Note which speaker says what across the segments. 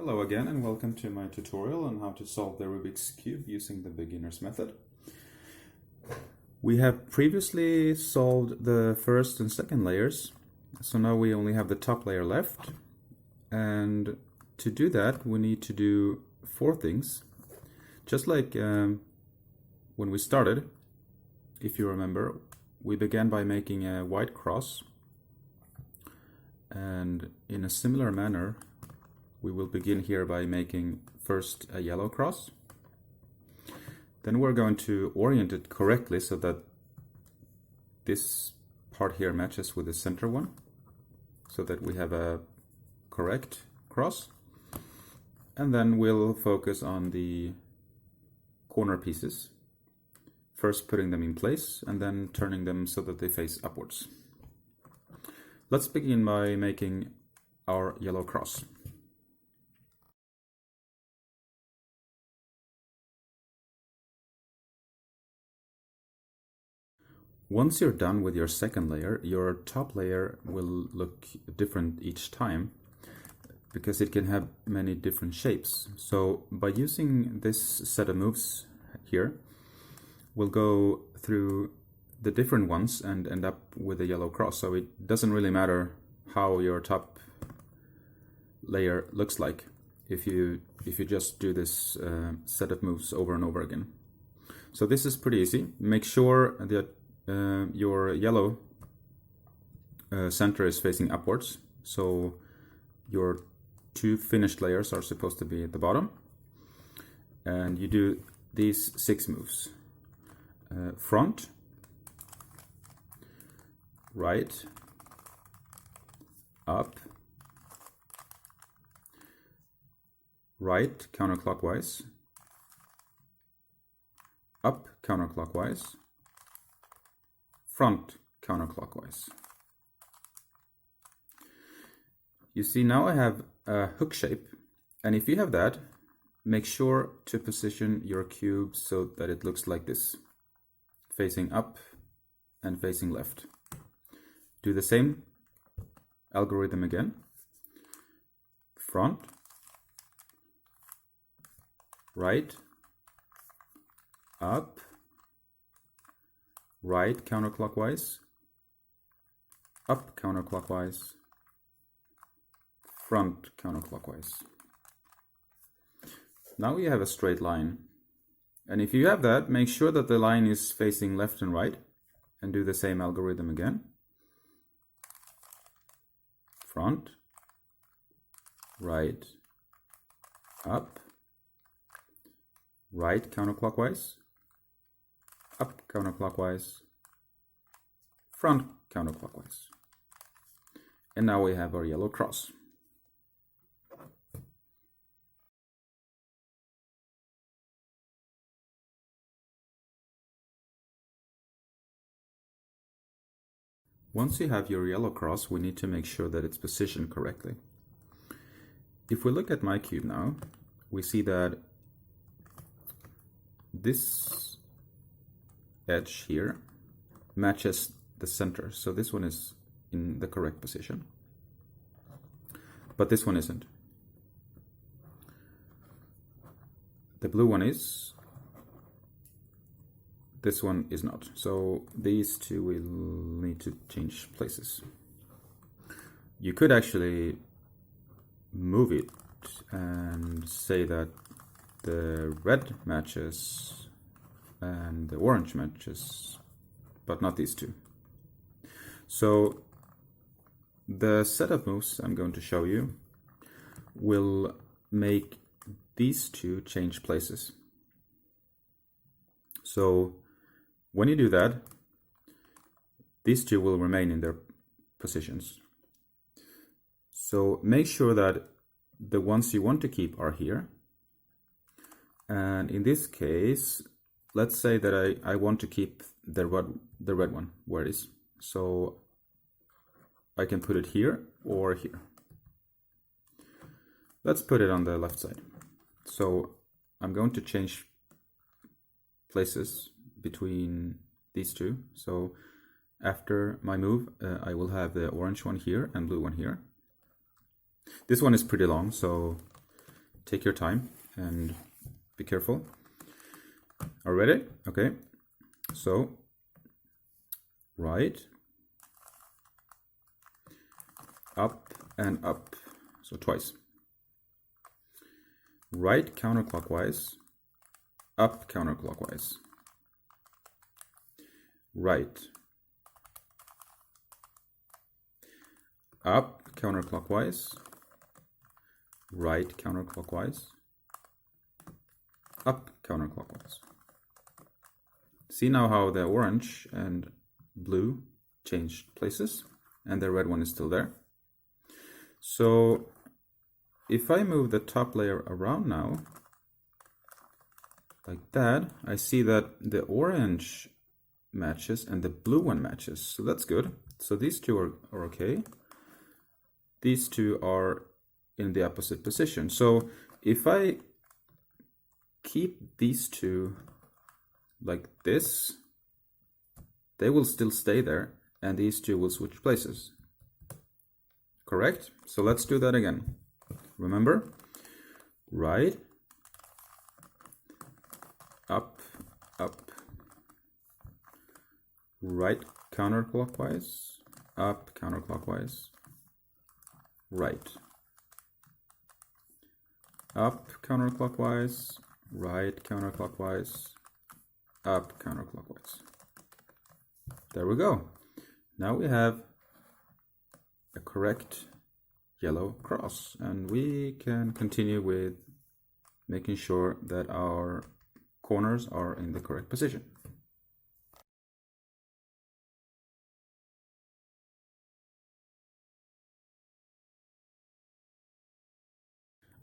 Speaker 1: Hello again and welcome to my tutorial on how to solve the Rubik's Cube using the beginner's method. We have previously solved the first and second layers, so now we only have the top layer left. And to do that we need to do four things. Just like when we started, if you remember, we began by making a white cross, and in a similar manner we will begin here by making first a yellow cross. Then we're going to orient it correctly so that this part here matches with the center one, so that we have a correct cross. And then we'll focus on the corner pieces, first putting them in place and then turning them so that they face upwards. Let's begin by making our yellow cross. Once you're done with your second layer, your top layer will look different each time because it can have many different shapes. So by using this set of moves here, we'll go through the different ones and end up with a yellow cross. So it doesn't really matter how your top layer looks like if you just do this set of moves over and over again. So this is pretty easy. Make sure that your yellow center is facing upwards, so your two finished layers are supposed to be at the bottom, and you do these 6 moves: front, right, up, right counterclockwise, up counterclockwise, front counterclockwise. You see, now I have a hook shape, and if you have that, make sure to position your cube so that it looks like this, facing up and facing left. Do the same algorithm again: front, right, up, right counterclockwise, up counterclockwise, front counterclockwise. Now you have a straight line, and if you have that, make sure that the line is facing left and right, and do the same algorithm again: front, right, up, right counterclockwise, up counterclockwise, front counterclockwise. And now we have our yellow cross. Once you have your yellow cross, we need to make sure that it's positioned correctly. If we look at my cube now, we see that this edge here matches the center, so this one is in the correct position, but this one isn't. The blue one is, this one is not, so these two will need to change places. You could actually move it and say that the red matches and the orange matches, but not these two. So the set of moves I'm going to show you will make these two change places. So when you do that, these two will remain in their positions. So make sure that the ones you want to keep are here. And in this case, let's say that I want to keep the red one where it is. So I can put it here or here. Let's put it on the left side. So I'm going to change places between these two. So after my move, I will have the orange one here and blue one here. This one is pretty long, so take your time and be careful. Are you ready? Okay. So, right, up and up. So twice. Right counterclockwise, up counterclockwise. Right, up counterclockwise, right counterclockwise, up counterclockwise. See now how the orange and blue changed places and the red one is still there. So if I move the top layer around now, like that, I see that the orange matches and the blue one matches. So that's good. So these two are okay. These two are in the opposite position. So if I keep these two like this, they will still stay there and these two will switch places. Correct? So let's do that again. Remember, right, up, up, right counterclockwise, up counterclockwise, right, up counterclockwise, right counterclockwise, up counterclockwise. There we go. Now we have a correct yellow cross, and we can continue with making sure that our corners are in the correct position.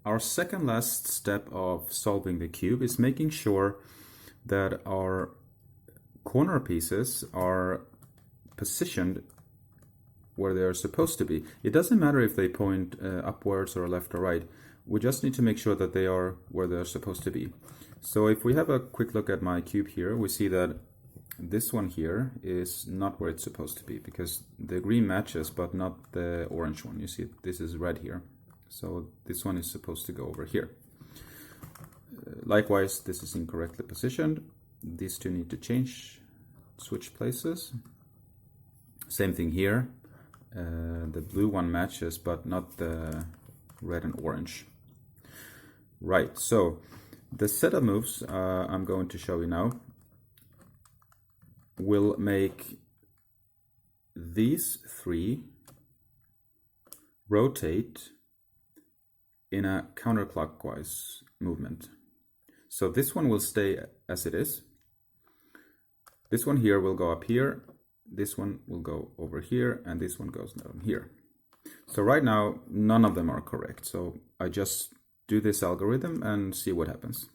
Speaker 1: Our second last step of solving the cube is making sure that our corner pieces are positioned where they are supposed to be. It doesn't matter if they point upwards or left or right. We just need to make sure that they are where they're supposed to be. So if we have a quick look at my cube here, we see that this one here is not where it's supposed to be because the green matches but not the orange one. You see this is red here. So this one is supposed to go over here. Likewise, this is incorrectly positioned. These two need to switch places. Same thing here. The blue one matches, but not the red and orange. Right, so the set of moves I'm going to show you now will make these three rotate in a counterclockwise movement. So this one will stay as it is. This one here will go up here. This one will go over here, and this one goes down here. So right now, none of them are correct. So I just do this algorithm and see what happens.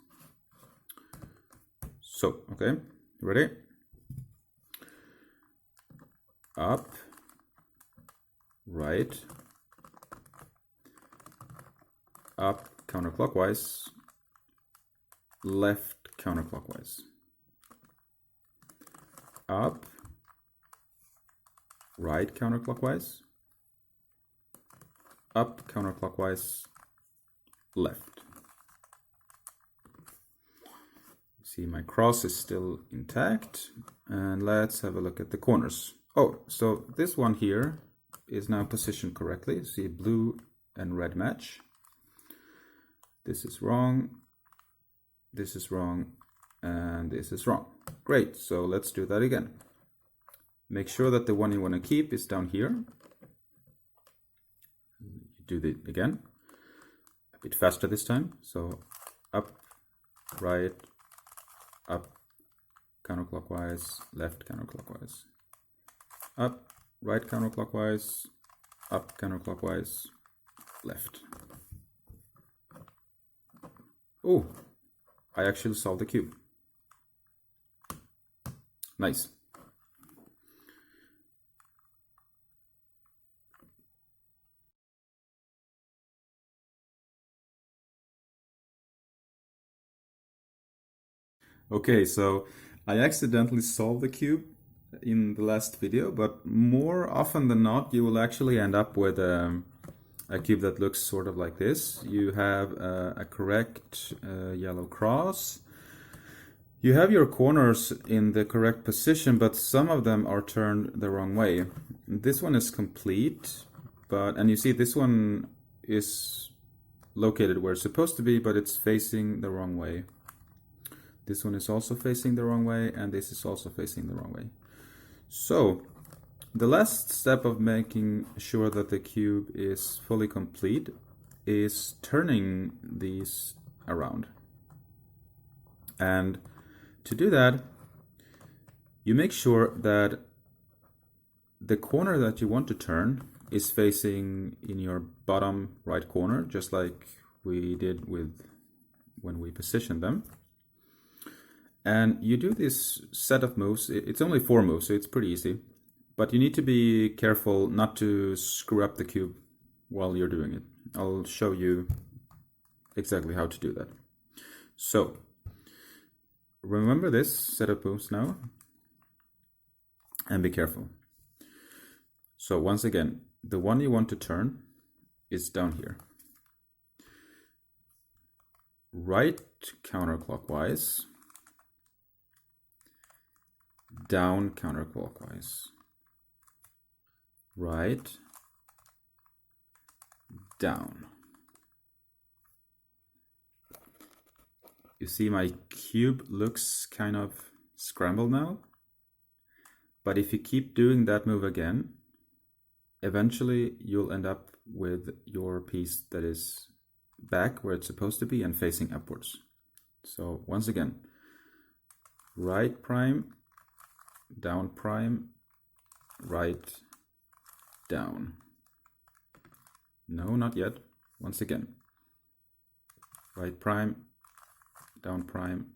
Speaker 1: So, okay, ready? Up, right, up counterclockwise, left counterclockwise, up, right counterclockwise, up counterclockwise, left. See, my cross is still intact, and let's have a look at the corners. Oh, so this one here is now positioned correctly. See, blue and red match. This is wrong, this is wrong, and this is wrong. Great, so let's do that again. Make sure that the one you want to keep is down here. Do it again, a bit faster this time. So up, right, up, counterclockwise, left counterclockwise, up, right counterclockwise, up counterclockwise, left. Oh, I actually solved the cube. Nice. Okay, so I accidentally solved the cube in the last video, but more often than not, you will actually end up with a a cube that looks sort of like this. You have a correct yellow cross. You have your corners in the correct position, but some of them are turned the wrong way. This one is complete, and you see this one is located where it's supposed to be, but it's facing the wrong way. This one is also facing the wrong way, and this is also facing the wrong way. So the last step of making sure that the cube is fully complete is turning these around. And to do that, you make sure that the corner that you want to turn is facing in your bottom right corner, just like we did when we positioned them. And you do this set of moves. It's only 4 moves, so it's pretty easy. But you need to be careful not to screw up the cube while you're doing it. I'll show you exactly how to do that. So remember this set of moves now, and be careful. So once again, the one you want to turn is down here. Right counterclockwise, down counterclockwise, right, down. You see my cube looks kind of scrambled now, but if you keep doing that move again, eventually you'll end up with your piece that is back where it's supposed to be and facing upwards. So once again, right prime, down prime, right, down. No, not yet. Once again, right prime, down prime,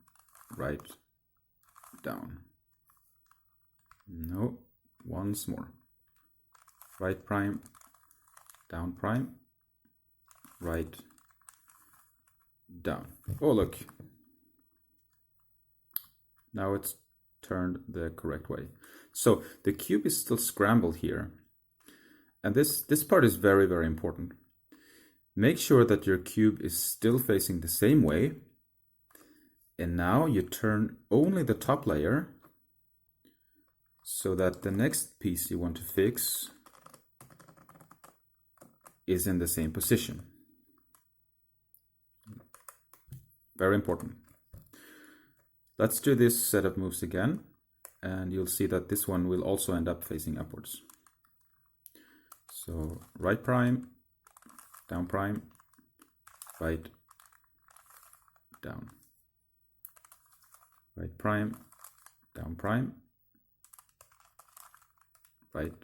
Speaker 1: right, down. No, once more. Right prime, down prime, right, down. Oh, look. Now it's turned the correct way. So the cube is still scrambled here. And this part is very, very important. Make sure that your cube is still facing the same way. And now you turn only the top layer so that the next piece you want to fix is in the same position. Very important. Let's do this set of moves again, and you'll see that this one will also end up facing upwards. So right prime, down prime, right, down. Right prime, down prime, right,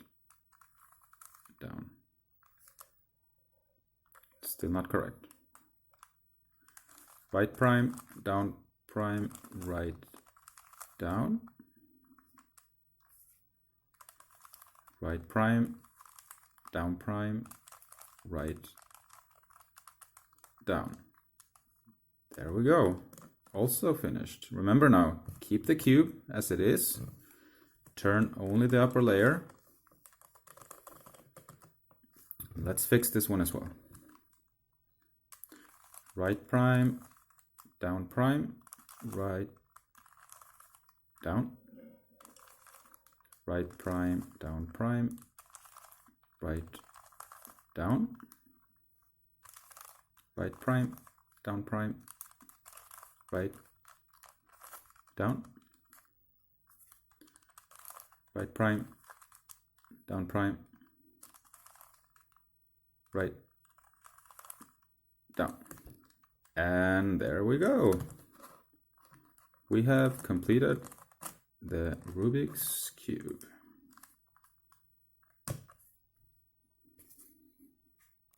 Speaker 1: down. Still not correct. Right prime, down prime, right, down. Right prime, down prime, right, down. There we go. Also finished. Remember now, keep the cube as it is. Turn only the upper layer. Let's fix this one as well. Right prime, down prime, right, down. Right prime, down prime, right, down. Right prime, down prime, right, down. Right prime, down prime, right, down. And there we go. We have completed the Rubik's Cube.